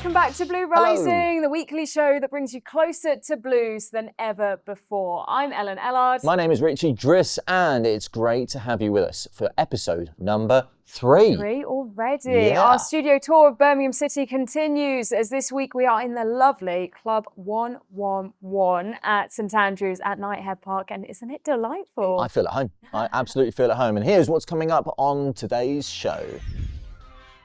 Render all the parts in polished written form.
Welcome back to Blue Rising, the weekly show that brings you closer to Blues than ever before. I'm Ellen Ellard. My name is Richie Driss, and it's great to have you with us for episode number 3. 3 already. Yeah. Our studio tour of Birmingham City continues as this week we are in the lovely Club 111 at St Andrews at Knighthead Park, and isn't it delightful? I feel at home. I absolutely feel at home. And here's what's coming up on today's show.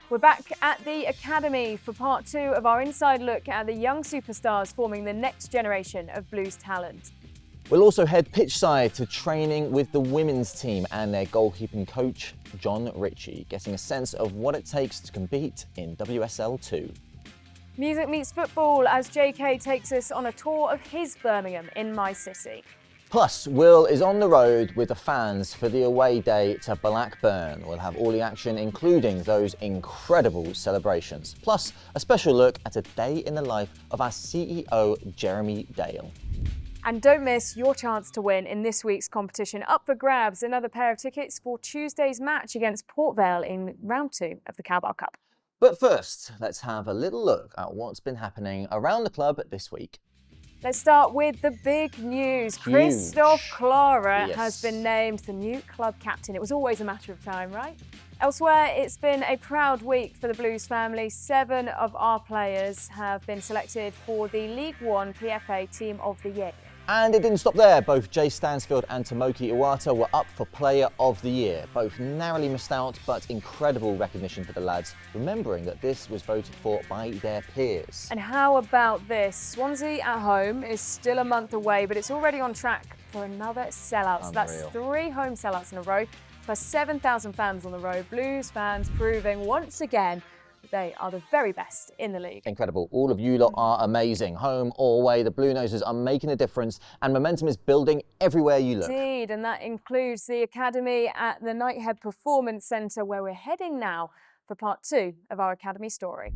We're back at the Academy for part 2 of our inside look at the young superstars forming the next generation of Blues talent. We'll also head pitchside to training with the women's team and their goalkeeping coach, John Ritchie, getting a sense of what it takes to compete in WSL 2. Music meets football as Jaykae takes us on a tour of his Birmingham in my city. Plus, Will is on the road with the fans for the away day to Blackburn. We'll have all the action, including those incredible celebrations. Plus, a special look at a day in the life of our CEO, Jeremy Dale. And don't miss your chance to win in this week's competition. Up for grabs, another pair of tickets for Tuesday's match against Port Vale in round 2 of the Cowbell Cup. But first, let's have a little look at what's been happening around the club this week. Let's start with the big news. Huge. Christoph Clara Yes. has been named the new club captain. It was always a matter of time, right? Elsewhere, it's been a proud week for the Blues family. 7 of our players have been selected for the League One PFA Team of the Year. And it didn't stop there. Both Jay Stansfield and Tomoki Iwata were up for Player of the Year. Both narrowly missed out, but incredible recognition for the lads, remembering that this was voted for by their peers. And how about this? Swansea at home is still a month away, but it's already on track for another sellout. So that's 3 home sellouts in a row, plus 7,000 fans on the road. Blues fans proving once again they are the very best in the league. Incredible. All of you lot are amazing. Home or away, the Bluenoses are making a difference and momentum is building everywhere you look. Indeed, and that includes the Academy at the Knighthead Performance Centre, where we're heading now for part 2 of our Academy story.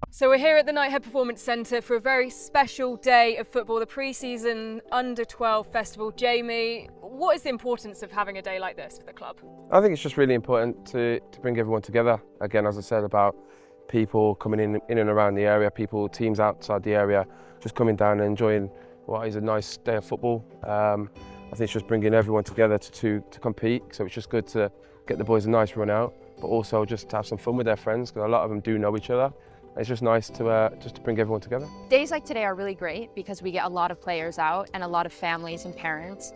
So we're here at the Knighthead Performance Centre for a very special day of football, the pre-season Under-12 Festival. Jamie, what is the importance of having a day like this for the club? I think it's just really important to bring everyone together. Again, as I said, about people coming in and around the area, teams outside the area, just coming down and enjoying what is a nice day of football. I think it's just bringing everyone together to compete, so it's just good to get the boys a nice run out, but also just to have some fun with their friends, because a lot of them do know each other. It's just nice to bring everyone together. Days like today are really great because we get a lot of players out and a lot of families and parents.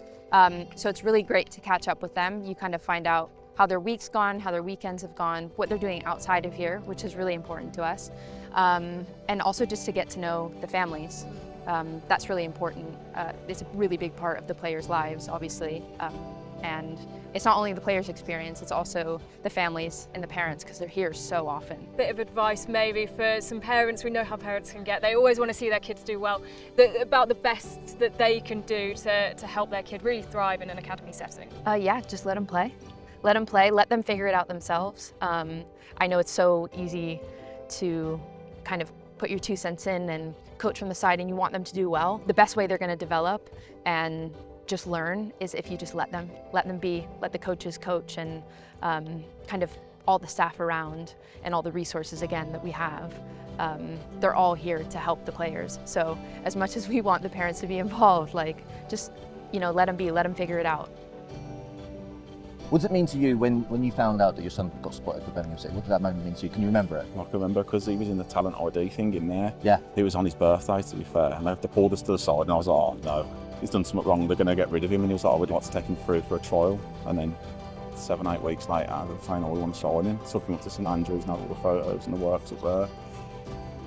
So it's really great to catch up with them. You kind of find out how their week's gone, how their weekends have gone, what they're doing outside of here, which is really important to us. And also just to get to know the families. That's really important. It's a really big part of the players' lives, obviously. And it's not only the players' experience, it's also the families and the parents, because they're here so often. Bit of advice maybe for some parents. We know how parents can get. They always want to see their kids do well. About the best that they can do to help their kid really thrive in an academy setting. Yeah, just let them play. Let them play, let them figure it out themselves. I know it's so easy to kind of put your 2 cents in and coach from the side, and you want them to do well. The best way they're going to develop and just learn is if you just let them be, let the coaches coach, and kind of all the staff around and all the resources again that we have. They're all here to help the players. So as much as we want the parents to be involved, like just, let them figure it out. What does it mean to you when you found out that your son got spotted for Birmingham City? What did that moment mean to you? Can you remember it? I can remember because he was in the talent ID thing in there. Yeah. It was on his birthday, to be fair, and they pulled us to the side and I was like, oh no, he's done something wrong, they're going to get rid of him. And he was like, I would like to take him through for a trial. And then 7-8 weeks later, they were saying, oh, we want to sign him. Took him up to St Andrews and had all the photos and the works up there.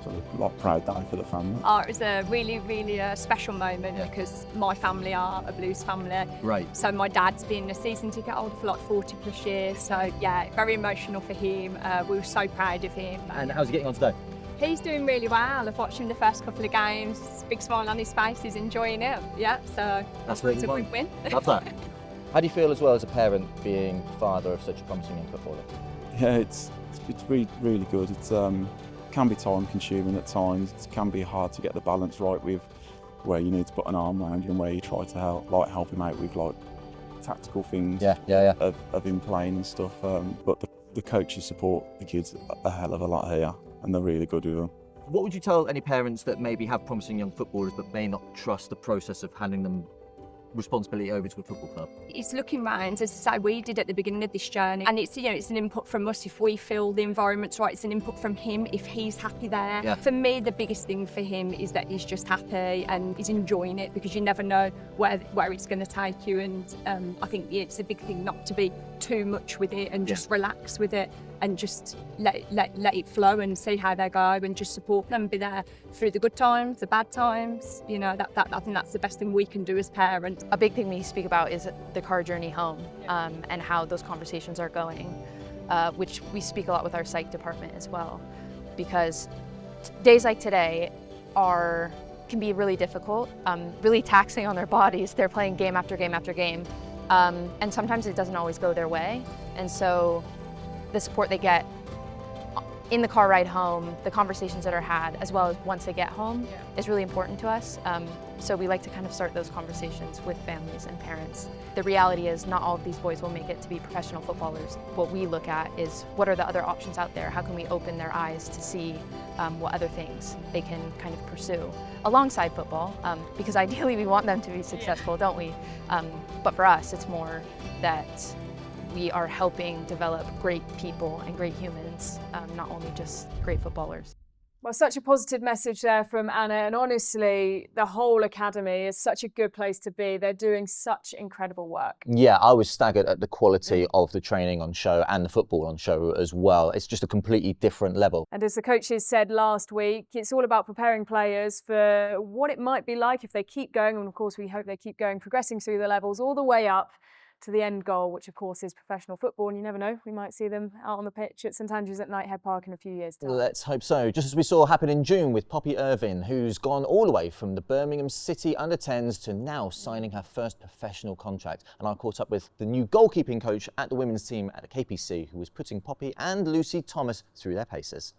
So a lot proud day for the family. Oh, it was a really, really special moment because my family are a Blues family. Right. So my dad's been a season ticket holder for like 40 plus years. So yeah, very emotional for him. We were so proud of him. And how's he getting on today? He's doing really well. I've watched him the first couple of games. Big smile on his face. He's enjoying it. Yeah, so That's what it's a good win. Love that. How do you feel as well as a parent being father of such a promising young footballer? Yeah, it's really, really good. It's can be time consuming at times. It can be hard to get the balance right with where you need to put an arm around you and where you try to help him out with tactical things of him playing and stuff. But the coaches support the kids a hell of a lot here, and they're really good with them. What would you tell any parents that maybe have promising young footballers but may not trust the process of handing them responsibility over to a football club? It's looking round, as I say, we did at the beginning of this journey, and it's, you know, it's an input from us if we feel the environment's right. It's an input from him if he's happy there. Yeah. For me, the biggest thing for him is that he's just happy and he's enjoying it, because you never know where it's going to take you. And I think it's a big thing not to be too much with it and just relax with it and just let it flow and see how they go and just support them, be there through the good times, the bad times. You know, that I think that's the best thing we can do as parents. A big thing we speak about is the car journey home, and how those conversations are going, which we speak a lot with our psych department as well, because days like today can be really difficult, really taxing on their bodies. They're playing game after game after game, and sometimes it doesn't always go their way, and so the support they get in the car ride home, the conversations that are had, as well as once they get home, is really important to us. So we like to kind of start those conversations with families and parents. The reality is not all of these boys will make it to be professional footballers. What we look at is what are the other options out there? How can we open their eyes to see what other things they can kind of pursue alongside football? Because ideally we want them to be successful, don't we? But for us, it's more that we are helping develop great people and great humans, not only just great footballers. Well, such a positive message there from Anna, and honestly, the whole academy is such a good place to be. They're doing such incredible work. Yeah, I was staggered at the quality of the training on show and the football on show as well. It's just a completely different level. And as the coaches said last week, it's all about preparing players for what it might be like if they keep going, and of course we hope they keep going, progressing through the levels all the way up to the end goal, which of course is professional football. And you never know, we might see them out on the pitch at St Andrews at Knighthead Park in a few years' time. Let's hope so. Just as we saw happen in June with Poppy Irvin, who's gone all the way from the Birmingham City under-10s to now signing her first professional contract. And I caught up with the new goalkeeping coach at the women's team at the KPC, who was putting Poppy and Lucy Thomas through their paces.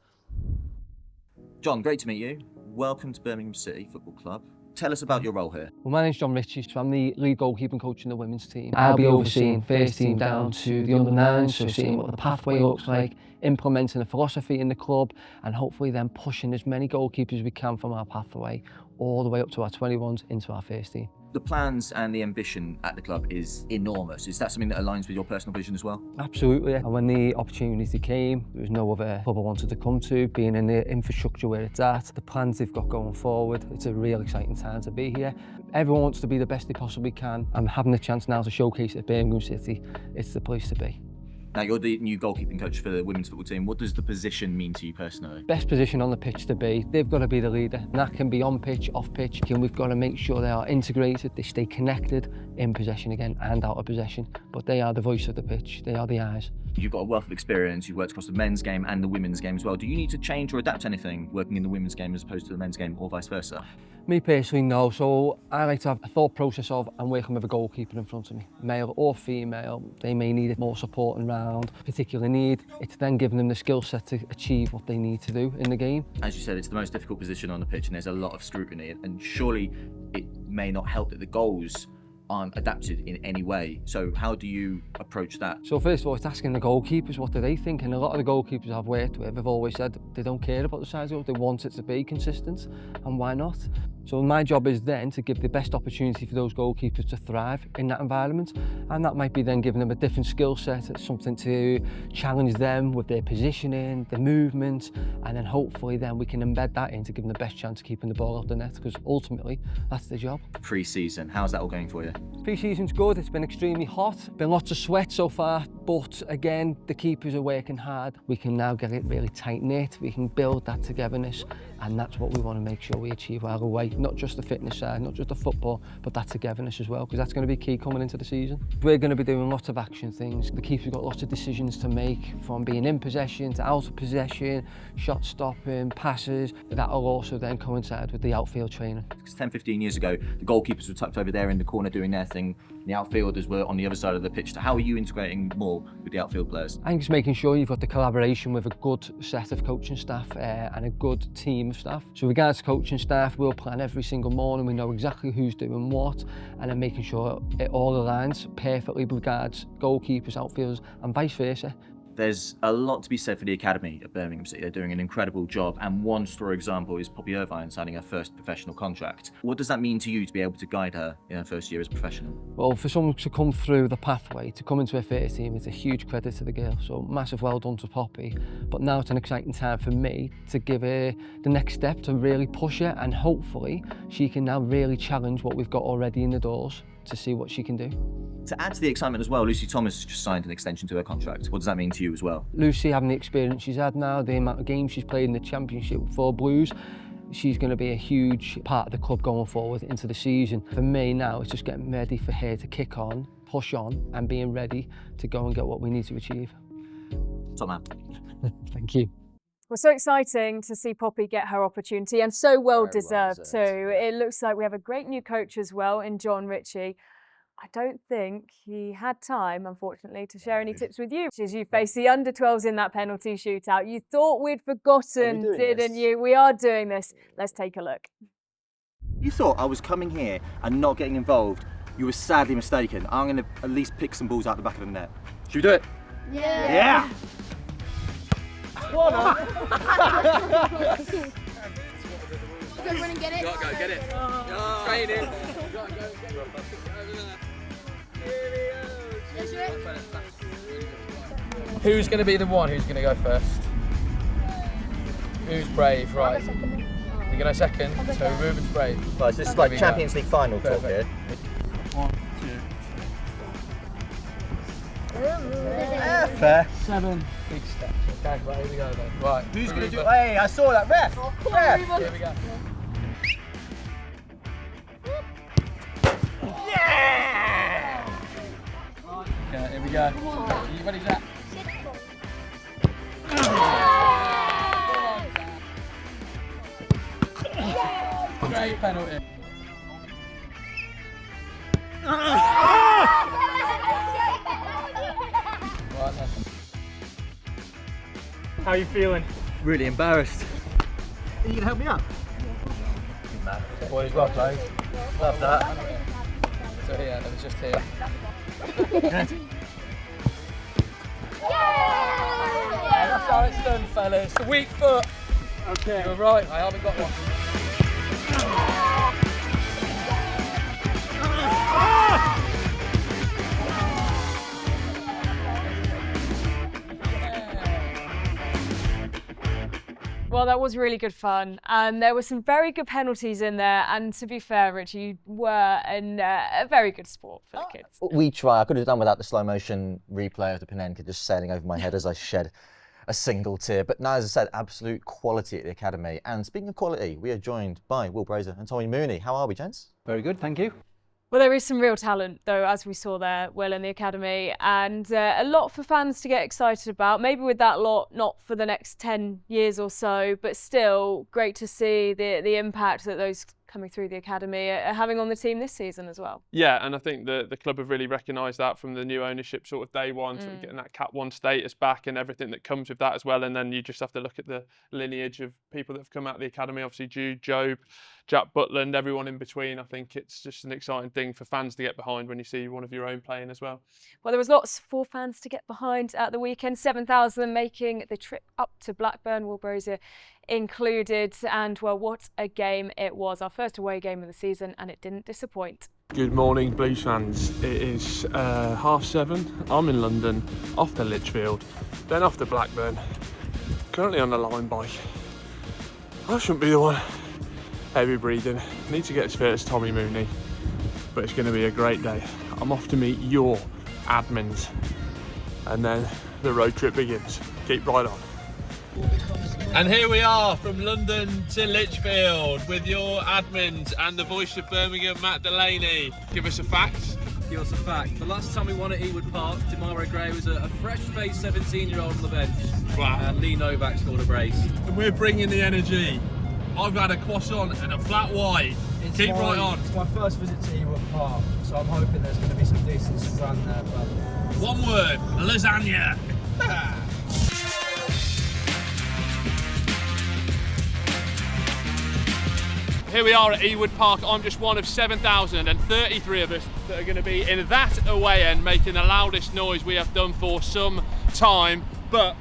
John, great to meet you. Welcome to Birmingham City Football Club. Tell us about your role here. Well, my name's John Richie, so I'm the lead goalkeeping coach in the women's team. I'll be overseeing first team down to the under-9s, so seeing what the pathway looks like, implementing a philosophy in the club, and hopefully then pushing as many goalkeepers as we can from our pathway all the way up to our 21s into our first team. The plans and the ambition at the club is enormous. Is that something that aligns with your personal vision as well? Absolutely. And when the opportunity came, there was no other club I wanted to come to, being in the infrastructure where it's at, the plans they've got going forward. It's a real exciting time to be here. Everyone wants to be the best they possibly can, and having the chance now to showcase it at Birmingham City, it's the place to be. Now, you're the new goalkeeping coach for the women's football team. What does the position mean to you personally? Best position on the pitch to be. They've got to be the leader. And that can be on pitch, off pitch. And we've got to make sure they are integrated, they stay connected in possession again and out of possession. But they are the voice of the pitch. They are the eyes. You've got a wealth of experience. You've worked across the men's game and the women's game as well. Do you need to change or adapt anything working in the women's game as opposed to the men's game, or vice versa? Me personally, no. So I like to have a thought process of I'm working with a goalkeeper in front of me, male or female. They may need more support around particular need. It's then giving them the skill set to achieve what they need to do in the game. As you said, it's the most difficult position on the pitch and there's a lot of scrutiny, and surely it may not help that the goals aren't adapted in any way. So how do you approach that? So first of all, it's asking the goalkeepers what do they think, and a lot of the goalkeepers I've worked with have always said they don't care about the size of it, they want it to be consistent, and why not? So my job is then to give the best opportunity for those goalkeepers to thrive in that environment, and that might be then giving them a different skill set, something to challenge them with their positioning, their movement, and then hopefully then we can embed that in to give them the best chance of keeping the ball off the net, because ultimately that's their job. Pre-season, how's that all going for you? Pre-season's good, it's been extremely hot, been lots of sweat so far, but again, the keepers are working hard. We can now get it really tight-knit, we can build that togetherness, and that's what we want to make sure we achieve while we're away. Not just the fitness side, not just the football, but that togetherness as well, because that's going to be key coming into the season. We're going to be doing lots of action things. The keeper's got lots of decisions to make, from being in possession to out of possession, shot stopping, passes. That'll also then coincide with the outfield training. 10-15 years ago, the goalkeepers were tucked over there in the corner doing their thing, and the outfielders were on the other side of the pitch. So how are you integrating more with the outfield players? I think it's making sure you've got the collaboration with a good set of coaching staff and a good team of staff. So regards to coaching staff, we'll plan every single morning, we know exactly who's doing what, and then making sure it all aligns perfectly with regards goalkeepers, outfielders, and vice versa. There's a lot to be said for the academy at Birmingham City. They're doing an incredible job, and one story example is Poppy Irvine signing her first professional contract. What does that mean to you to be able to guide her in her first year as a professional? Well, for someone to come through the pathway, to come into a first team is a huge credit to the girl. So massive well done to Poppy. But now it's an exciting time for me to give her the next step, to really push her, and hopefully she can now really challenge what we've got already in the doors to see what she can do. To add to the excitement as well, Lucy Thomas just signed an extension to her contract. What does that mean to you as well? Lucy, having the experience she's had now, the amount of games she's played in the Championship for Blues, she's going to be a huge part of the club going forward into the season. For me now, it's just getting ready for her to kick on, push on, and being ready to go and get what we need to achieve. Top man. Thank you. Well, so exciting to see Poppy get her opportunity, and so well deserved too. It looks like we have a great new coach as well in John Richie. I don't think he had time, unfortunately, to share any tips with you as you face the under-12s in that penalty shootout. You thought we'd forgotten, didn't you? We are doing this. Let's take a look. You thought I was coming here and not getting involved. You were sadly mistaken. I'm going to at least pick some balls out the back of the net. Should we do it? Yeah! What on? Go run and get it. Go, get it. Training. Who's going to be the one who's going to go first? Who's brave? Right. You're going to second. So Ruben's brave. Right, so this is like Champions League final talk here. 1, 2. Fair. 7 big steps. Okay, right, here we go then. Right. Who's going to do it? Hey, I saw that. Ref! Ref! Here we go. Yeah! Okay, here we go. Are you ready, Jack? Great penalty. How are you feeling? Really embarrassed. Are you going to help me up? Good man. Boys, well played. Love that. So here, let me just here. That's how it's done, fellas. The weak foot. Okay. You're right, I haven't got one. Well, that was really good fun, and there were some very good penalties in there. And to be fair, Richie, you were a very good sport for the kids. We try. I could have done without the slow motion replay of the Penenka just sailing over my head as I shed a single tear. But now, as I said, absolute quality at the academy. And speaking of quality, we are joined by Will Brazier and Tommy Mooney. How are we, gents? Very good, thank you. Well, there is some real talent, though, as we saw there, Will, in the academy, and a lot for fans to get excited about. Maybe with that lot, not for the next 10 years or so, but still great to see the impact that those coming through the academy are having on the team this season as well. Yeah, and I think the club have really recognised that from the new ownership sort of day one, sort of getting that Cat 1 status back and everything that comes with that as well. And then you just have to look at the lineage of people that have come out of the academy, obviously Jude, Job, Jack Butland, everyone in between. I think it's just an exciting thing for fans to get behind when you see one of your own playing as well. Well, there was lots for fans to get behind at the weekend, 7,000 making the trip up to Blackburn, Will Brazier included, and well, what a game it was. Our first away game of the season, and it didn't disappoint. Good morning, Blues fans. It is 7:30. I'm in London, off to Lichfield, then off to Blackburn. Currently on the line bike. I shouldn't be the one. Heavy breathing. Need to get as fit as Tommy Mooney, but it's going to be a great day. I'm off to meet your admins, and then the road trip begins. Keep right on. And here we are from London to Lichfield with your admins and the voice of Birmingham, Matt Delaney. Give us a fact. Give us a fact. The last time we won at Ewood Park, Tamara Gray was a fresh-faced 17-year-old on the bench. Wow. And Lee Novak scored a brace. And we're bringing the energy. I've had a croissant and a flat white. Keep right on. It's my first visit to Ewood Park, so I'm hoping there's going to be some decent scrum there. But one word, lasagna. Here we are at Ewood Park. I'm just one of 7,033 of us that are going to be in that away end, making the loudest noise we have done for some time. but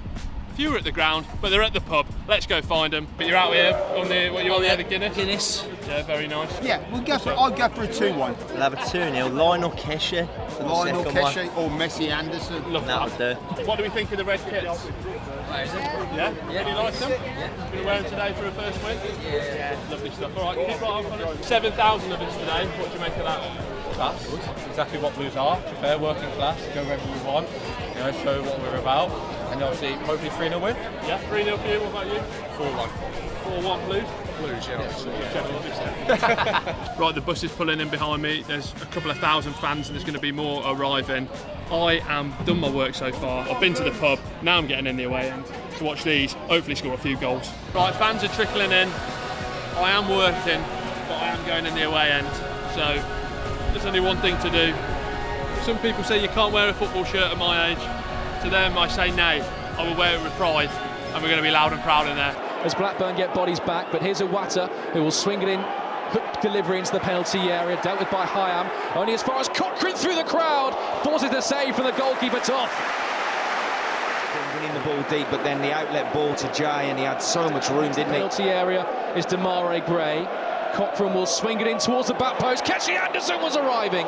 a few are at the ground, but they're at the pub. Let's go find them. But you're out here on the, what you on there, the Guinness? Guinness. Yeah, very nice. Yeah, I'll go for a 2-1. We'll have a 2-0. Lionel Keshe. Lionel Keshe or Messi Anderson. That'll do. What do we think of the red kits? Yeah? Really like them? Yeah. Been wearing today for a first win? Yeah. Lovely stuff. All right, keep right on it. 7,000 of us today. What do you make of that? Class. Exactly what Blues are. To be fair, working class. Go wherever we want. You know, show what we're about. And obviously, hopefully 3-0 win. Yeah, 3-0 for you. What about you? 4-1. 4-1 Blues? Blues, yeah. Right, the bus is pulling in behind me. There's a couple of thousand fans and there's going to be more arriving. I am done my work so far. I've been to the pub, now I'm getting in the away end to watch these, hopefully score a few goals. Right, fans are trickling in. I am working, but I am going in the away end. So there's only one thing to do. Some people say you can't wear a football shirt at my age. To them I say nay, I will wear it with pride and we're going to be loud and proud in there. As Blackburn get bodies back, but here's Iwata who will swing it in, hook delivery into the penalty area, dealt with by Hyam, only as far as Cochrane through the crowd, forces the save from the goalkeeper Toff. Winning the ball deep, but then the outlet ball to Jay, and he had so much room, didn't he? Penalty area is Damare Gray. Cochrane will swing it in towards the back post. Keshe Anderson was arriving.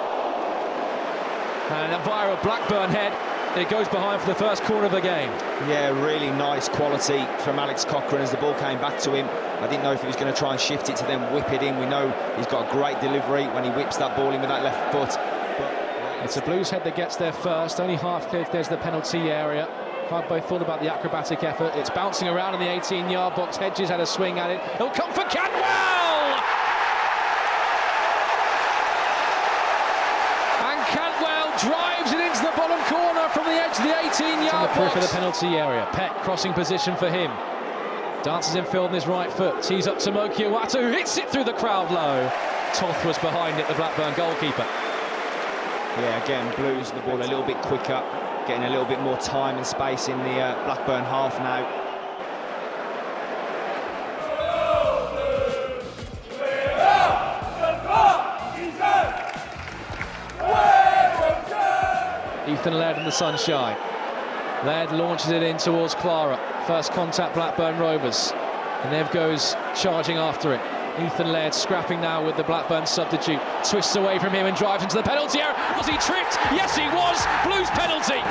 And via a Blackburn head, it goes behind for the first corner of the game. Yeah, really nice quality from Alex Cochrane as the ball came back to him. I didn't know if he was going to try and shift it to then whip it in. We know he's got a great delivery when he whips that ball in with that left foot. But it's a Blues head that gets there first, only half clear. There's the penalty area. Can't both thought about the acrobatic effort. It's bouncing around in the 18-yard box. Hedges had a swing at it. He'll come for Cantwell! And Cantwell drives it into the bottom corner from the edge of the 18-yard box. Proof of the penalty area. Peck crossing position for him. Dances in field on his right foot. Tees up to Moki Iwata, who hits it through the crowd low. Toth was behind it, the Blackburn goalkeeper. Yeah, again, Blues the ball a little bit quicker, getting a little bit more time and space in the Blackburn half now. Ethan Laird in the sunshine. Laird launches it in towards Clara. First contact Blackburn Rovers. And Nev goes charging after it. Ethan Laird scrapping now with the Blackburn substitute. Twists away from him and drives into the penalty area. Was he tripped? Yes, he was. Blues penalty.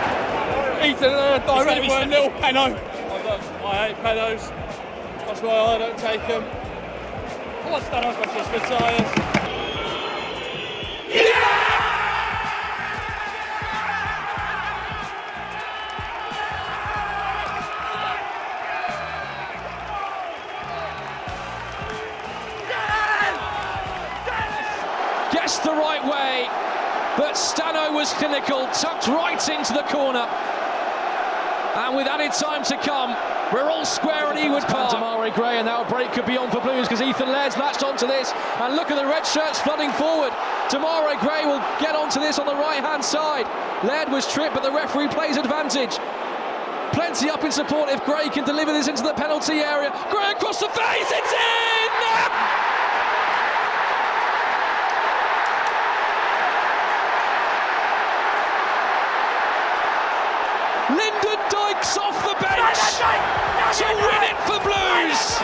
Ethan Laird direct for a little penno. I hate pennos. That's why I don't take them. What's that off just for tyres? The right way, but Stano was clinical, tucked right into the corner, and with added time to come, we're all square at Ewood Park. Damare Gray, and now a break could be on for Blues because Ethan Laird's latched onto this, and look at the red shirts flooding forward. Damare Gray will get onto this on the right hand side. Laird was tripped, but the referee plays advantage. Plenty up in support if Gray can deliver this into the penalty area. Gray across the face, it's in! Lyndon Dykes off the bench to win it for Blues.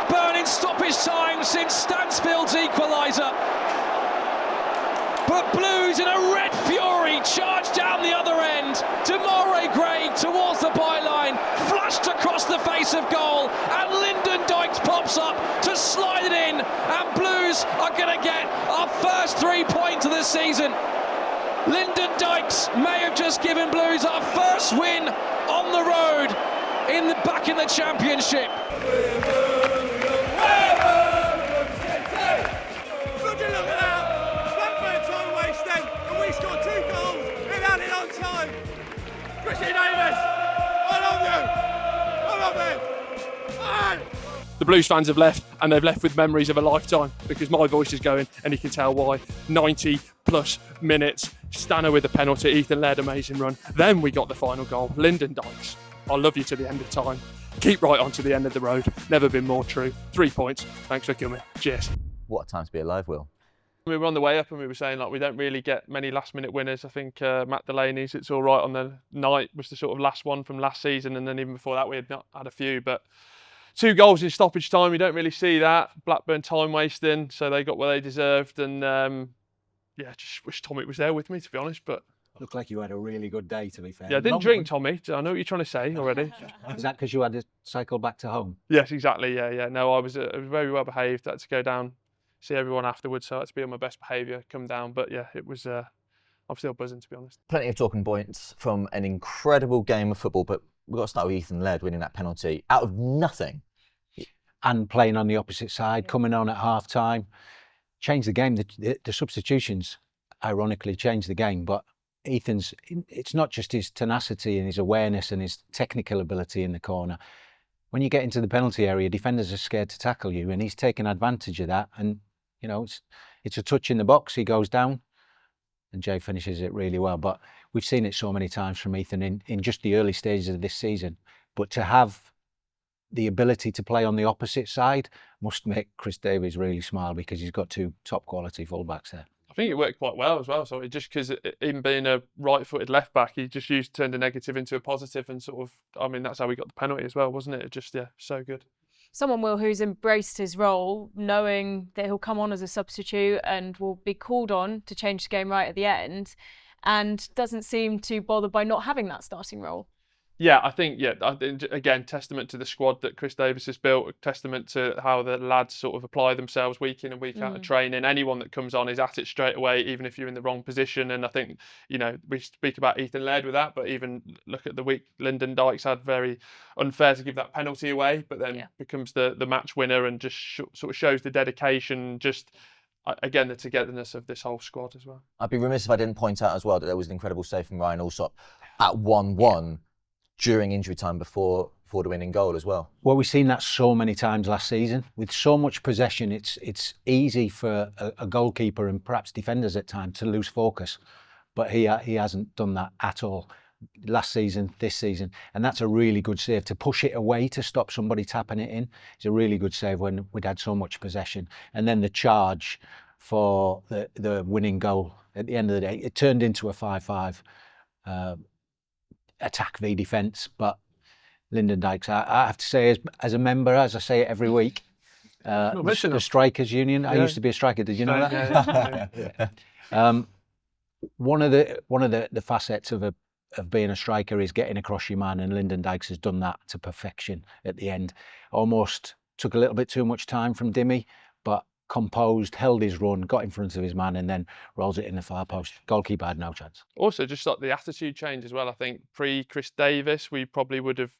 Burning stoppage time since Stansfield's equaliser. But Blues in a red fury charge down the other end. Damare Gray towards the byline, flashed across the face of goal, and Lyndon Dykes pops up to slide it in, and Blues are going to get our first 3 points of the season. Lyndon Dykes may have just given Blues our first win on the road back in the Championship. The Blues fans have left, and they've left with memories of a lifetime because my voice is going, and you can tell why. 90 plus minutes, Stano with the penalty, Ethan Laird amazing run. Then we got the final goal. Lyndon Dykes, I love you to the end of time. Keep right on to the end of the road. Never been more true. 3 points. Thanks for coming. Cheers. What a time to be alive, Will. We were on the way up and we were saying like we don't really get many last-minute winners. I think Matt Delaney's It's All Right on the night was the sort of last one from last season, and then even before that we had not had a few. But 2 goals in stoppage time, you don't really see that. Blackburn time wasting, so they got what they deserved, and yeah, just wish Tommy was there with me, to be honest. But looked like you had a really good day, to be fair. yeah, I didn't drink, Tommy. I know what you're trying to say already. Is that because you had to cycle back to home? Yes, exactly. Yeah. No, I was very well behaved. I had to go down, see everyone afterwards, so I had to be on my best behaviour, come down. But yeah, it was. I'm still buzzing, to be honest. Plenty of talking points from an incredible game of football, but we've got to start with Ethan Laird winning that penalty out of nothing. And playing on the opposite side, coming on at half-time, changed the game. The substitutions, ironically, changed the game, but Ethan's, it's not just his tenacity and his awareness and his technical ability in the corner. When you get into the penalty area, defenders are scared to tackle you, and he's taken advantage of that. And, you know, it's a touch in the box, he goes down, and Jay finishes it really well. But we've seen it so many times from Ethan in just the early stages of this season. But to have the ability to play on the opposite side must make Chris Davies really smile, because he's got 2 top quality fullbacks there. I think it worked quite well as well. So it just because him being a right-footed left back, he just turned a negative into a positive, and sort of, I mean, that's how we got the penalty as well, wasn't it? It just, yeah, so good. Someone, Will, who's embraced his role, knowing that he'll come on as a substitute and will be called on to change the game right at the end, and doesn't seem too bothered by not having that starting role. Yeah, I think, again, testament to the squad that Chris Davies has built, a testament to how the lads sort of apply themselves week in and week out of training. Anyone that comes on is at it straight away, even if you're in the wrong position. And I think, you know, we speak about Ethan Laird with that, but even look at the week Lyndon Dykes had, very unfair to give that penalty away, but then becomes the match winner, and just sort of shows the dedication, just, again, the togetherness of this whole squad as well. I'd be remiss if I didn't point out as well that there was an incredible save from Ryan Alsop at 1-1. During injury time before the winning goal as well. Well, we've seen that so many times last season. With so much possession, it's easy for a goalkeeper and perhaps defenders at times to lose focus. But he hasn't done that at all last season, this season. And that's a really good save. To push it away to stop somebody tapping it in is a really good save when we'd had so much possession. And then the charge for the winning goal at the end of the day, it turned into a 5-5. Attack v defence, but Lyndon Dykes, I have to say, as a member, as I say it every week, the Strikers Union. I used to be a striker. Did you know that? One of the facets of being a striker is getting across your man, and Lyndon Dykes has done that to perfection at the end. Almost took a little bit too much time from Dimmy, but composed, held his run, got in front of his man, and then rolls it in the far post. Goalkeeper had no chance. Also, just like the attitude change as well. I think pre-Chris Davies, we probably would have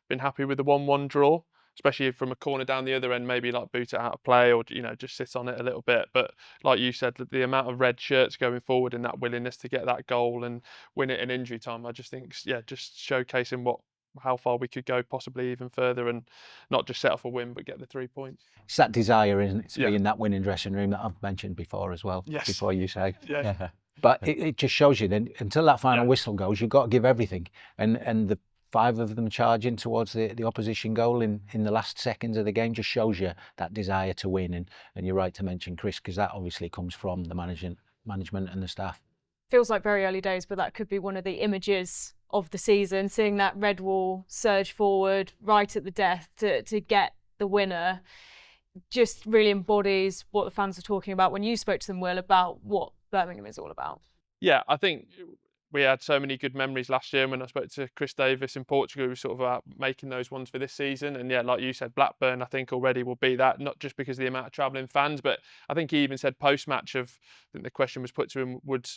been happy with the 1-1 draw, especially from a corner down the other end, maybe like boot it out of play, or, you know, just sit on it a little bit. But like you said, the amount of red shirts going forward and that willingness to get that goal and win it in injury time, I just think, yeah, just showcasing how far we could go, possibly even further, and not just set off a win but get the 3 points. It's that desire, isn't it, to be in that winning dressing room that I've mentioned before as well. Yes. Before you say. Yeah. But it just shows you then, until that final whistle goes, you've got to give everything. And the 5 of them charging towards the opposition goal in the last seconds of the game just shows you that desire to win. And you're right to mention Chris, because that obviously comes from the management and the staff. Feels like very early days, but that could be one of the images of the season, seeing that red wall surge forward right at the death to get the winner. Just really embodies what the fans were talking about when you spoke to them, Will, about what Birmingham is all about. Yeah, I think we had so many good memories last year. When I spoke to Chris Davies in Portugal, we were sort of about making those ones for this season. And yeah, like you said, Blackburn, I think already will be that, not just because of the amount of travelling fans, but I think he even said post-match I think the question was put to him, would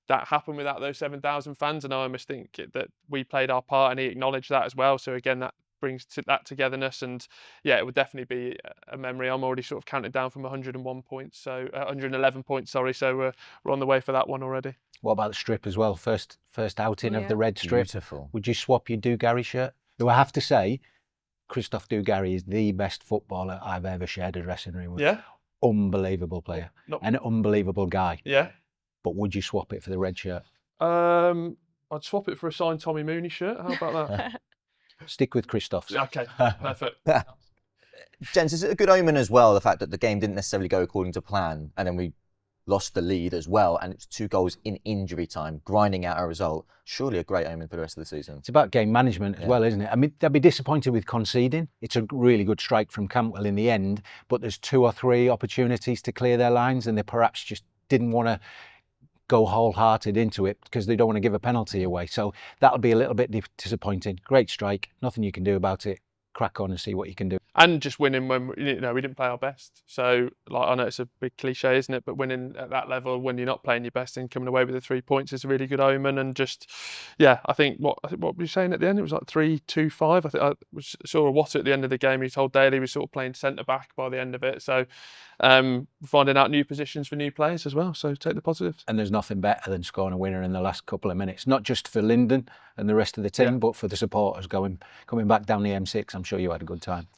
that happen without those 7,000 fans? And I almost think that we played our part, and he acknowledged that as well. So again, that brings that togetherness, and yeah, it would definitely be a memory. I'm already sort of counted down from 101 points, so 111 points, sorry. So we're on the way for that one already. What about the strip as well? First outing of the red strip. Beautiful. Would you swap your Dugarry shirt? Who I have to say, Christophe Dugarry is the best footballer I've ever shared a dressing room with. Yeah. Unbelievable player. An unbelievable guy. Yeah. But would you swap it for the red shirt? I'd swap it for a signed Tommy Mooney shirt. How about that? Stick with Christoph's. Okay, perfect. Gents, is it a good omen as well, the fact that the game didn't necessarily go according to plan, and then we lost the lead as well, and it's 2 goals in injury time, grinding out a result. Surely a great omen for the rest of the season. It's about game management as well, isn't it? I mean, they'll be disappointed with conceding. It's a really good strike from Cantwell in the end, but there's 2 or 3 opportunities to clear their lines, and they perhaps just didn't want to go wholehearted into it because they don't want to give a penalty away. So that'll be a little bit disappointing. Great strike, nothing you can do about it. Crack on and see what you can do. And just winning when we didn't play our best. So, like, I know it's a big cliche, isn't it? But winning at that level when you're not playing your best and coming away with the 3 points is a really good omen. And just, yeah, I think what were you saying at the end? It was like 3-2-5. I think I saw a Water at the end of the game. He told Daly he was sort of playing centre back by the end of it. So, finding out new positions for new players as well. So take the positives. And there's nothing better than scoring a winner in the last couple of minutes. Not just for Lyndon and the rest of the team, but for the supporters coming back down the M6. I'm sure you had a good time.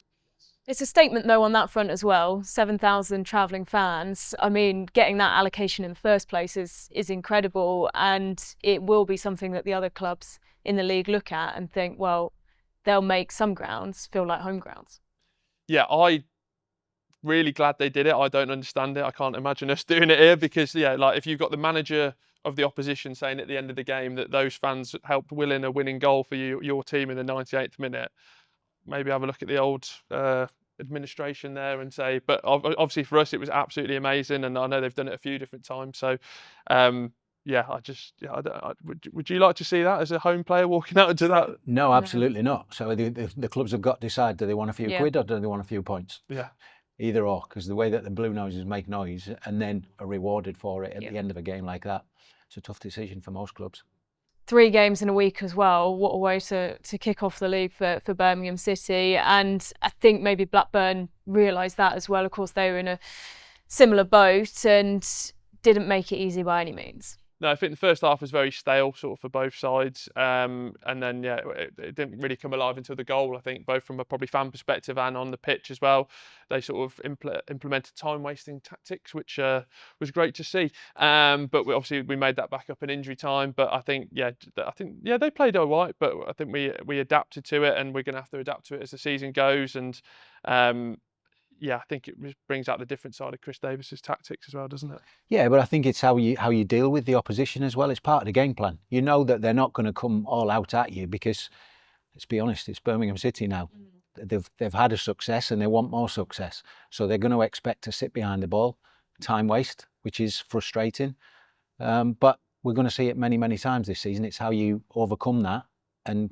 It's a statement, though, on that front as well. 7,000 travelling fans. I mean, getting that allocation in the first place is incredible, and it will be something that the other clubs in the league look at and think, well, they'll make some grounds feel like home grounds. Yeah, I really glad they did it. I don't understand it. I can't imagine us doing it here because, yeah, like if you've got the manager of the opposition saying at the end of the game that those fans helped will in a winning goal for your team in the 98th minute, maybe have a look at the old administration there and say, but obviously for us it was absolutely amazing, and I know they've done it a few different times. So, would you like to see that as a home player walking out into that? No, absolutely not. So the clubs have got to decide: do they want a few quid or do they want a few points? Yeah. Either or, because the way that the Bluenoses make noise and then are rewarded for it at the end of a game like that, it's a tough decision for most clubs. 3 games in a week as well. What a way to kick off the league for Birmingham City. And I think maybe Blackburn realised that as well. Of course, they were in a similar boat and didn't make it easy by any means. No, I think the first half was very stale, sort of for both sides, and then it didn't really come alive until the goal. I think both from a probably fan perspective and on the pitch as well, they sort of implemented time-wasting tactics, which was great to see. But we made that back up in injury time. But I think they played all right, but I think we adapted to it, and we're going to have to adapt to it as the season goes. And I think it brings out the different side of Chris Davis's tactics as well, doesn't it? Yeah, but I think it's how you deal with the opposition as well. It's part of the game plan. You know that they're not going to come all out at you because, let's be honest, it's Birmingham City now. They've had a success and they want more success. So they're going to expect to sit behind the ball, time waste, which is frustrating. But we're going to see it many, many times this season. It's how you overcome that. And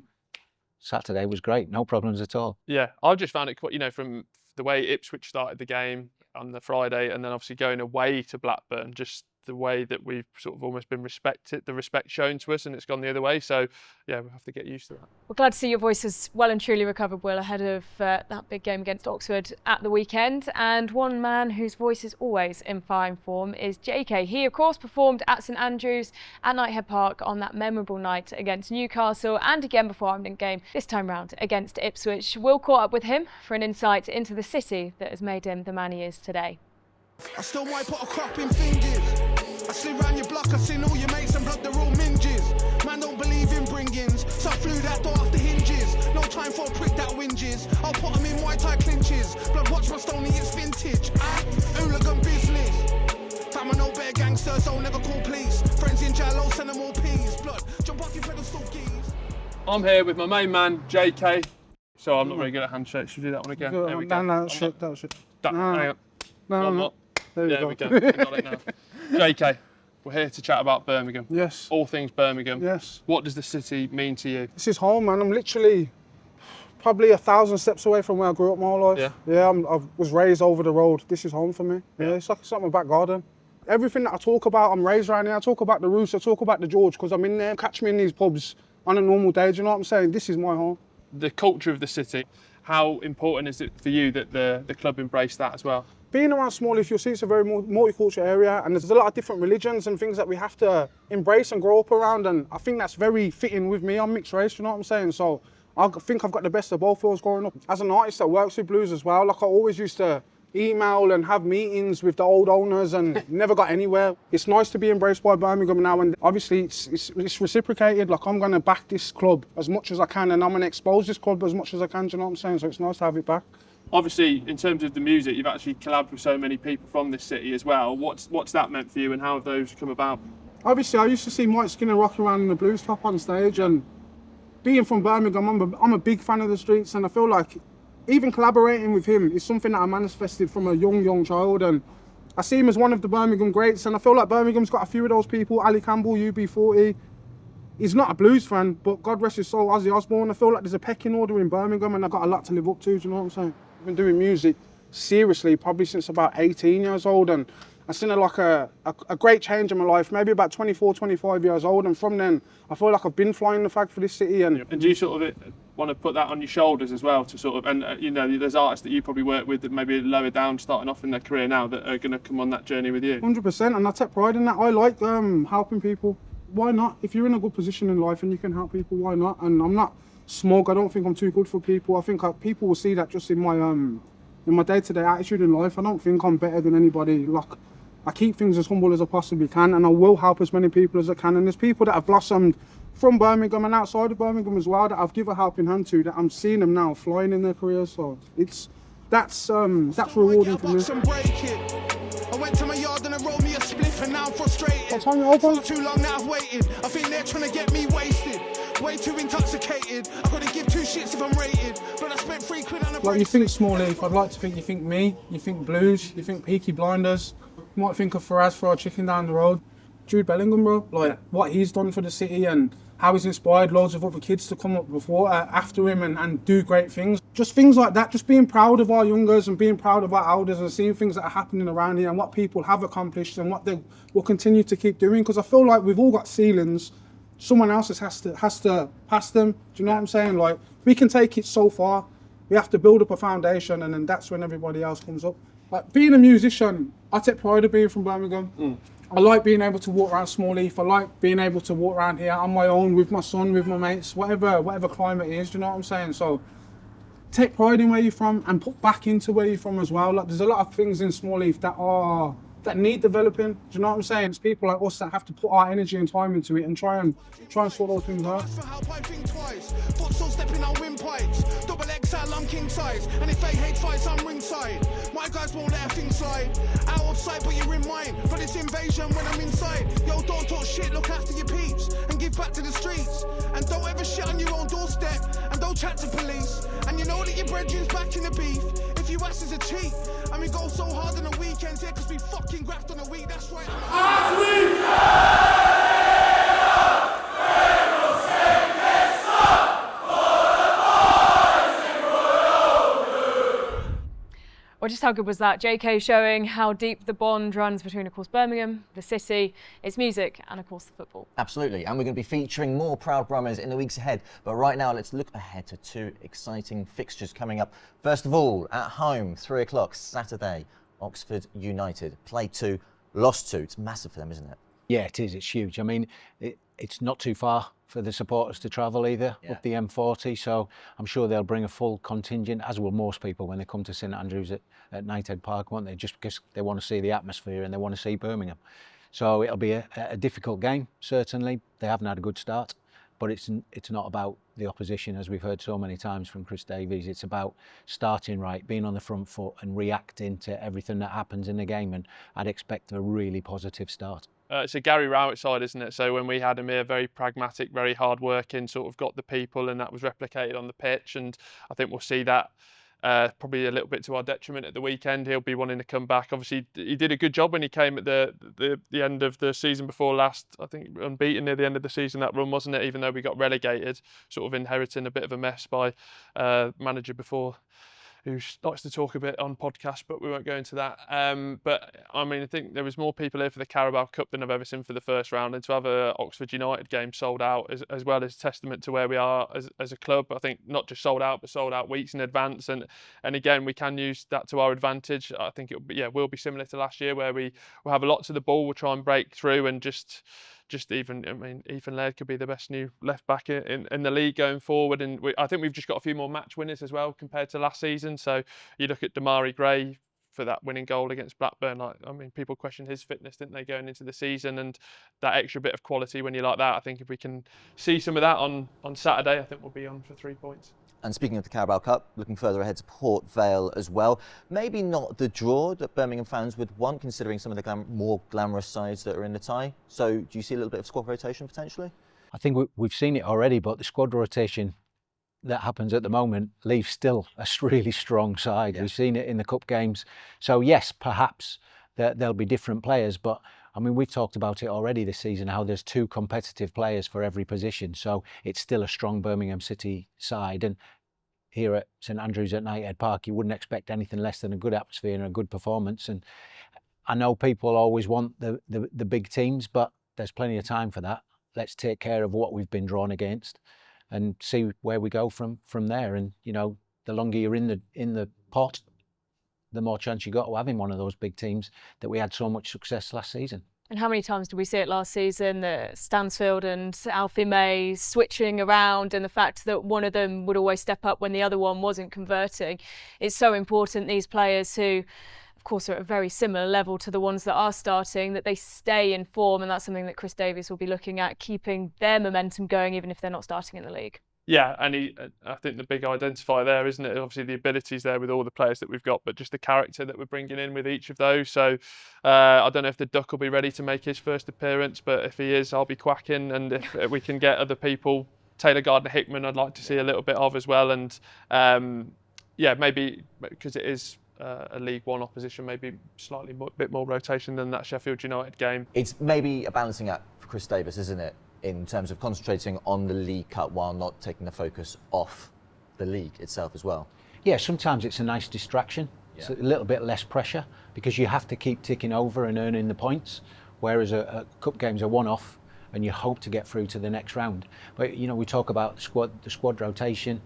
Saturday was great. No problems at all. Yeah, I've just found it quite, from the way Ipswich started the game on the Friday and then obviously going away to Blackburn, just the way that we've sort of almost been the respect shown to us, and it's gone the other way. So, yeah, we'll have to get used to that. We're glad to see your voice has well and truly recovered, Will, ahead of that big game against Oxford at the weekend. And one man whose voice is always in fine form is Jaykae. He, of course, performed at St Andrews at Nighthead Park on that memorable night against Newcastle and again before our game, this time round against Ipswich. Will caught up with him for an insight into the city that has made him the man he is today. I still might put a crop in fingers. I slid round your block, I seen all your mates and blood, they're all minges. Man don't believe in bring-ins, so I flew that door off the hinges. No time for a prick that whinges. I'll put them in white tie clinches. Blood watch my stony, it's vintage. Hooligan business. Fam, I know better gangsters, I'll never call police. Friends in Jallo, send them all peas. Blood, jump off your pedestal, geese. I'm here with my main man, Jaykae. So I'm not very good at handshakes. Should we do that one again? There we go. No, shit, that was shit. Hang on. No, I'm not. There we go. We got it now. Jaykae, we're here to chat about Birmingham. Yes. All things Birmingham. Yes. What does the city mean to you? This is home, man. I'm literally probably 1,000 steps away from where I grew up my whole life. Yeah, I was raised over the road. This is home for me. Yeah, it's like my back garden. Everything that I talk about, I'm raised around here. I talk about the Roost, I talk about the George, because I'm in there. Catch me in these pubs on a normal day, do you know what I'm saying? This is my home. The culture of the city, how important is it for you that the club embraced that as well? Being around Smallheath, you'll see it's a very multicultural area, and there's a lot of different religions and things that we have to embrace and grow up around, and I think that's very fitting with me. I'm mixed race, you know what I'm saying? So I think I've got the best of both worlds growing up. As an artist that works with blues as well, like I always used to email and have meetings with the old owners and never got anywhere. It's nice to be embraced by Birmingham now, and obviously it's reciprocated. Like I'm going to back this club as much as I can, and I'm going to expose this club as much as I can, do you know what I'm saying? So it's nice to have it back. Obviously, in terms of the music, you've actually collabed with so many people from this city as well. What's that meant for you, and how have those come about? Obviously, I used to see Mike Skinner rocking around in the blues top on stage, and being from Birmingham, I'm a big fan of the streets, and I feel like even collaborating with him is something that I manifested from a young child, and I see him as one of the Birmingham greats, and I feel like Birmingham's got a few of those people. Ali Campbell, UB40. He's not a blues fan, but God rest his soul, Ozzy Osbourne. I feel like there's a pecking order in Birmingham, and I've got a lot to live up to, do you know what I'm saying? I've been doing music seriously probably since about 18 years old, and I've seen a great change in my life, maybe about 24, 25 years old, and from then I feel like I've been flying the flag for this city. And do you sort of want to put that on your shoulders as well, to sort of, and you know, there's artists that you probably work with that maybe lower down, starting off in their career now, that are going to come on that journey with you? 100%, and I take pride in that. I like helping people. Why not? If you're in a good position in life and you can help people, why not? And I'm not smug. I don't think I'm too good for people. I think people will see that just in my day-to-day attitude in life. I don't think I'm better than anybody. Like, I keep things as humble as I possibly can, and I will help as many people as I can. And there's people that have blossomed from Birmingham and outside of Birmingham as well that I've given a helping hand to, that I'm seeing them now flying in their careers. So that's rewarding for me. I went to my yard and I rolled me a spliff, and now I'm frustrated. For too long now I've waited. I think they're trying to get me wasted. Way too intoxicated. I couldn't give two shits if I'm rated. But I spent £3 on a Like, you think Small Leaf, I'd like to think you think me, you think Blues, you think Peaky Blinders. You might think of Faraz Fried Chicken down the road. Jude Bellingham, bro. Like, what he's done for the city and how he's inspired loads of other kids to come up after him and do great things. Just things like that, just being proud of our youngers and being proud of our elders and seeing things that are happening around here and what people have accomplished and what they will continue to keep doing. Because I feel like we've all got ceilings. Someone else has to pass them. Do you know what I'm saying? Like, we can take it so far. We have to build up a foundation, and then that's when everybody else comes up. Like, being a musician, I take pride of being from Birmingham. I like being able to walk around Small Leaf. I like being able to walk around here on my own with my son, with my mates, whatever climate it is. Do you know what I'm saying? So take pride in where you're from and put back into where you're from as well. Like, there's a lot of things in Small Leaf that need developing. Do you know what I'm saying? It's people like us that have to put our energy and time into it and try and sort those things out. Futsal stepping on windpipes. Double XL, I'm king size. And if they hate fights, I'm ringside. My guys won't let a thing slide. Out of sight, but you're in mine. For this invasion when I'm inside. Yo, don't talk shit, look after your peeps. And give back to the streets. And don't ever shit on your own doorstep. And don't chat to police. And you know that your brethren's back in the beef. If you ask is a cheat. And we go so hard on the weekends, yeah, cause we fucking graft on the week, that's right. As we Well, just how good was that? Jaykae showing how deep the bond runs between, of course, Birmingham, the city, its music, and of course the football. Absolutely, and we're going to be featuring more proud Brummers in the weeks ahead. But right now, let's look ahead to two exciting fixtures coming up. First of all, at home, 3 o'clock Saturday, Oxford United. Played 2, lost 2. It's massive for them, isn't it? Yeah, it is. It's huge. I mean, it's not too far for the supporters to travel either, up the M40, so I'm sure they'll bring a full contingent, as will most people when they come to St Andrews at Knighthead Park, won't they? Just because they want to see the atmosphere and they want to see Birmingham. So it'll be a difficult game, certainly. They haven't had a good start, but it's not about the opposition, as we've heard so many times from Chris Davies. It's about starting right, being on the front foot and reacting to everything that happens in the game, and I'd expect a really positive start. It's a Gary Rowett side, isn't it? So when we had him here, very pragmatic, very hard working, sort of got the people, and that was replicated on the pitch. And I think we'll see that probably a little bit to our detriment at the weekend. He'll be wanting to come back. Obviously, he did a good job when he came at the end of the season before last. I think unbeaten near the end of the season, that run, wasn't it? Even though we got relegated, sort of inheriting a bit of a mess by manager before, who likes to talk a bit on podcasts, but we won't go into that. But I mean, I think there was more people here for the Carabao Cup than I've ever seen for the first round, and to have a Oxford United game sold out as well is testament to where we are as a club. I think not just sold out, but sold out weeks in advance, and again we can use that to our advantage. I think will be similar to last year, where we will have a lot to the ball. We'll try and break through and just even, I mean, Ethan Laird could be the best new left back in the league going forward, and I think we've just got a few more match winners as well compared to last season. So you look at Damari Gray for that winning goal against Blackburn. I mean, people questioned his fitness, didn't they, going into the season, and that extra bit of quality when you like that. I think if we can see some of that on Saturday, I think we'll be on for 3 points. And speaking of the Carabao Cup, looking further ahead to Port Vale as well. Maybe not the draw that Birmingham fans would want, considering some of the more glamorous sides that are in the tie. So do you see a little bit of squad rotation potentially? I think we've seen it already, but the squad rotation that happens at the moment leaves still a really strong side. Yeah. We've seen it in the cup games. So yes, perhaps there'll be different players, but I mean, we've talked about it already this season, how there's 2 competitive players for every position. So it's still a strong Birmingham City side. And here at St Andrews at Knighthead Park, you wouldn't expect anything less than a good atmosphere and a good performance. And I know people always want the big teams, but there's plenty of time for that. Let's take care of what we've been drawn against and see where we go from there. And, you know, the longer you're in the pot, the more chance you got of having one of those big teams that we had so much success last season. And how many times did we see it last season, that Stansfield and Alfie May switching around, and the fact that one of them would always step up when the other one wasn't converting? It's so important, these players who, of course, are at a very similar level to the ones that are starting, that they stay in form, and that's something that Chris Davies will be looking at, keeping their momentum going even if they're not starting in the league. Yeah, and I think the big identifier there, isn't it? Obviously the abilities there with all the players that we've got, but just the character that we're bringing in with each of those. So I don't know if the Duck will be ready to make his first appearance, but if he is, I'll be quacking. And if we can get other people, Taylor Gardner-Hickman, I'd like to see a little bit of as well. And yeah, maybe because it is a League One opposition, maybe slightly bit more rotation than that Sheffield United game. It's maybe a balancing act for Chris Davies, isn't it? In terms of concentrating on the League Cup while not taking the focus off the league itself as well. Yeah, sometimes it's a nice distraction. Yeah. It's a little bit less pressure because you have to keep ticking over and earning the points, whereas a cup game's a one-off and you hope to get through to the next round. But, you know, we talk about the squad rotation,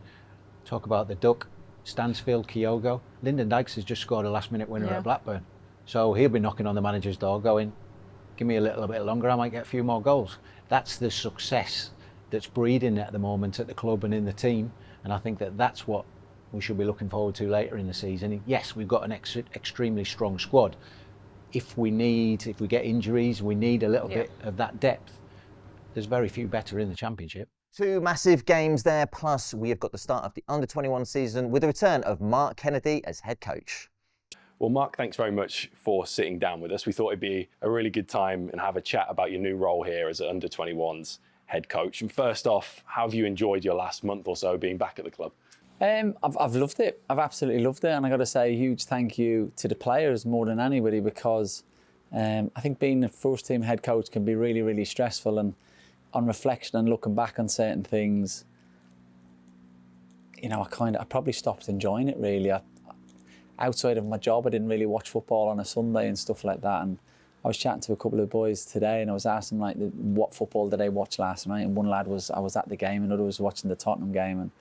talk about the Duck, Stansfield, Kyogo. Lyndon Dykes has just scored a last-minute winner at Blackburn. So he'll be knocking on the manager's door going, give me a little bit longer, I might get a few more goals. That's the success that's breeding at the moment at the club and in the team, and I think that's what we should be looking forward to later in the season. Yes, we've got an extremely strong squad. If we get injuries, we need a little bit of that depth. There's very few better in the Championship. 2 massive games there, plus we have got the start of the under-21 season with the return of Mark Kennedy as head coach. Well, Mark, thanks very much for sitting down with us. We thought it'd be a really good time and have a chat about your new role here as under-21s head coach. And first off, how have you enjoyed your last month or so being back at the club? I've loved it. I've absolutely loved it. And I've got to say a huge thank you to the players more than anybody, because I think being a first-team head coach can be really, really stressful. And on reflection and looking back on certain things, you know, I probably stopped enjoying it, really. Outside of my job, I didn't really watch football on a Sunday and stuff like that. And I was chatting to a couple of boys today, and I was asking like, what football did they watch last night? And one lad I was at the game, and another was watching the Tottenham game.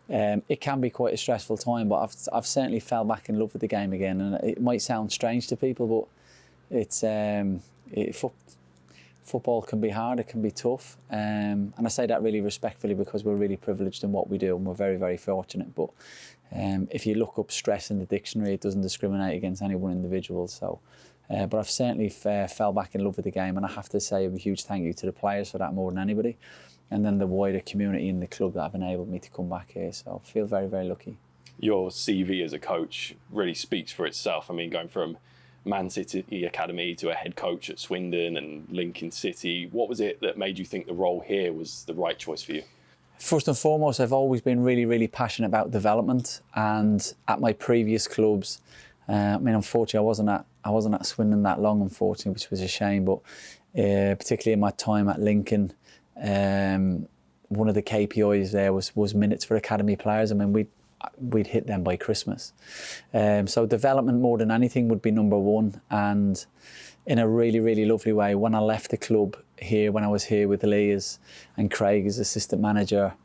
And it can be quite a stressful time, but I've certainly fell back in love with the game again. And it might sound strange to people, but it's football can be hard, it can be tough. And I say that really respectfully because we're really privileged in what we do, and we're very, very fortunate. But if you look up stress in the dictionary, it doesn't discriminate against any one individual. So, but I've certainly fell back in love with the game, and I have to say a huge thank you to the players for that more than anybody, and then the wider community in the club that have enabled me to come back here. So I feel very, very lucky. Your CV as a coach really speaks for itself. I mean, going from Man City Academy to a head coach at Swindon and Lincoln City, what was it that made you think the role here was the right choice for you? First and foremost, I've always been really, really passionate about development, and at my previous clubs, I mean, unfortunately, I wasn't at Swindon that long, unfortunately, which was a shame. But particularly in my time at Lincoln, one of the KPIs there was minutes for academy players. I mean, we'd hit them by Christmas. So development more than anything would be number one. And in a really, really lovely way, when I left the club here, when I was here with Lee and Craig as assistant manager,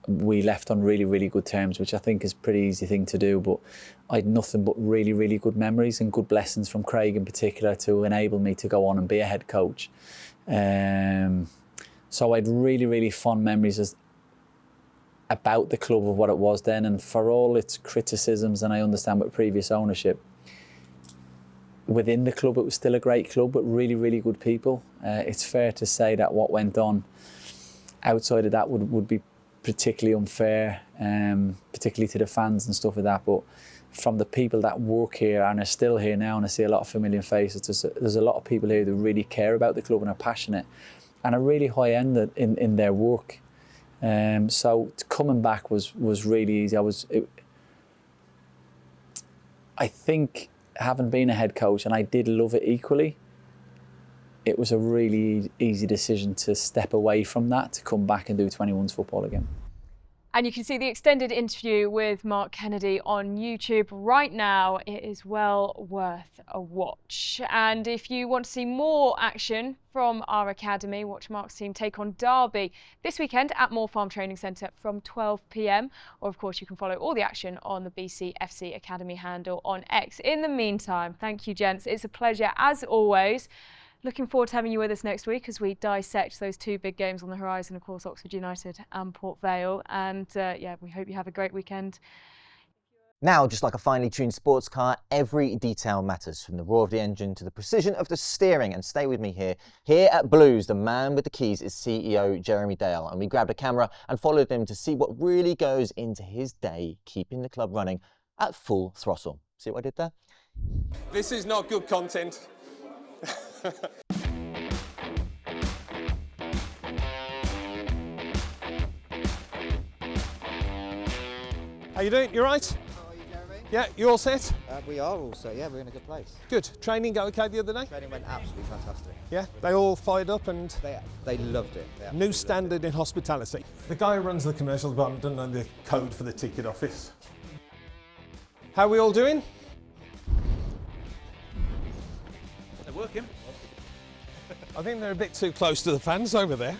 we left on really, really good terms, which I think is a pretty easy thing to do. But I had nothing but really, really good memories and good blessings from Craig in particular to enable me to go on and be a head coach. So I had really, really fond memories about the club of what it was then, and for all its criticisms, and I understand with previous ownership, within the club it was still a great club, but really, really good people. It's fair to say that what went on outside of that would be particularly unfair, particularly to the fans and stuff like that. But from the people that work here and are still here now, and I see a lot of familiar faces, there's a lot of people here that really care about the club and are passionate and are really high end in their work. So coming back was really easy. I think having been a head coach, and I did love it equally, it was a really easy decision to step away from that, to come back and do 21s football again. And you can see the extended interview with Mark Kennedy on YouTube right now. It is well worth a watch. And if you want to see more action from our academy, watch Mark's team take on Derby this weekend at Moor Farm Training Centre from 12 p.m. Or of course you can follow all the action on the BCFC Academy handle on X. In the meantime, thank you gents. It's a pleasure as always. Looking forward to having you with us next week as we dissect those two big games on the horizon, of course, Oxford United and Port Vale. And yeah, we hope you have a great weekend. Now, just like a finely tuned sports car, every detail matters, from the roar of the engine to the precision of the steering. And stay with me here. Here at Blues, the man with the keys is CEO Jeremy Dale. And we grabbed a camera and followed him to see what really goes into his day, keeping the club running at full throttle. See what I did there? This is not good content. How you doing? You right? How are you, Jeremy? Yeah, you all set? We are also, yeah, we're in a good place. Good. Training go okay the other day? Training went absolutely fantastic. Yeah, they all fired up and... They loved it. New standard in hospitality. The guy who runs the commercial department doesn't know the code for the ticket office. How are we all doing? They're working. I think they're a bit too close to the fans over there.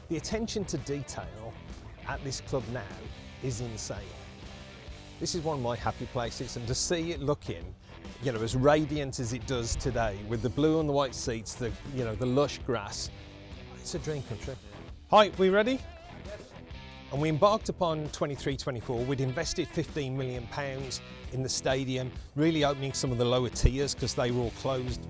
The attention to detail at this club now is insane. This is one of my happy places, and to see it looking, you know, as radiant as it does today, with the blue and the white seats, the lush grass, it's a dream come true. Hi, we ready? Yes. And we embarked upon 23-24. We'd invested £15 million in the stadium, really opening some of the lower tiers because they were all closed.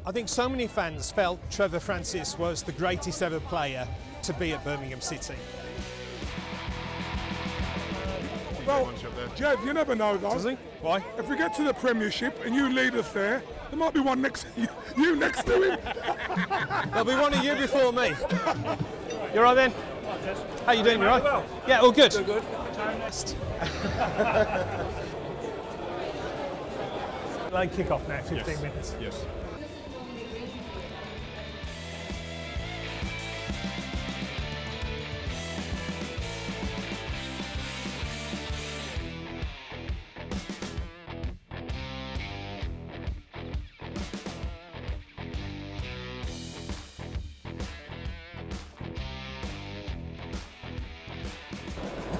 I think so many fans felt Trevor Francis was the greatest ever player to be at Birmingham City. Well, Jeff, you never know though. Does he? Why? If we get to the Premiership and you lead us there might be one next you next to him. There'll be one of you before me. You all right then? How you doing? You all right? Yeah, all good. Good. Late kick-off now, 15 minutes. Yes.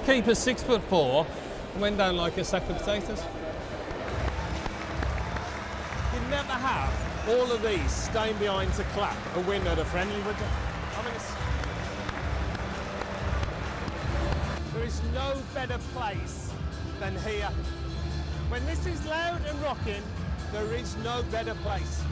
Keeper's 6'4" and went down like a sack of potatoes. You'd never have all of these staying behind to clap a win at a friendly, would you? I mean, there is no better place than here. When this is loud and rocking, there is no better place.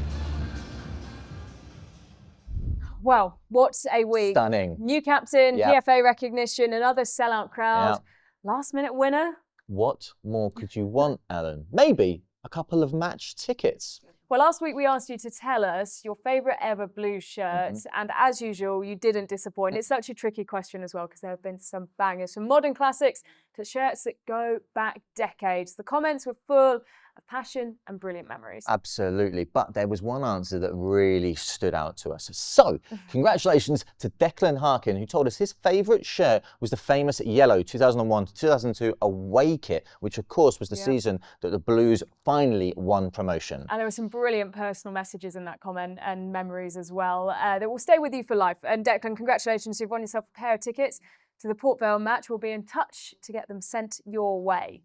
Well, what a week. Stunning. New captain, Yep. PFA recognition, another sellout crowd. Yep. Last minute winner. What more could you want, Alan? Maybe a couple of match tickets. Well, last week we asked you to tell us your favourite ever Blues shirt, and as usual, you didn't disappoint. It's such a tricky question as well, because there have been some bangers, from modern classics to shirts that go back decades. The comments were full of passion and brilliant memories. Absolutely, but there was one answer that really stood out to us. So, congratulations to Declan Harkin, who told us his favourite shirt was the famous yellow 2001 to 2002 away kit, which of course was the season that the Blues finally won promotion. And there were some brilliant personal messages in that comment and memories as well that will stay with you for life. And Declan, congratulations, you've won yourself a pair of tickets to the Port Vale match. We'll be in touch to get them sent your way.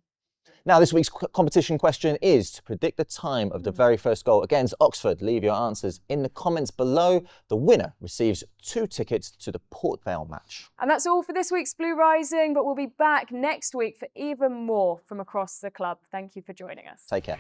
Now, this week's competition question is to predict the time of the very first goal against Oxford. Leave your answers in the comments below. The winner receives 2 tickets to the Port Vale match. And that's all for this week's Blue Rising, but we'll be back next week for even more from across the club. Thank you for joining us. Take care.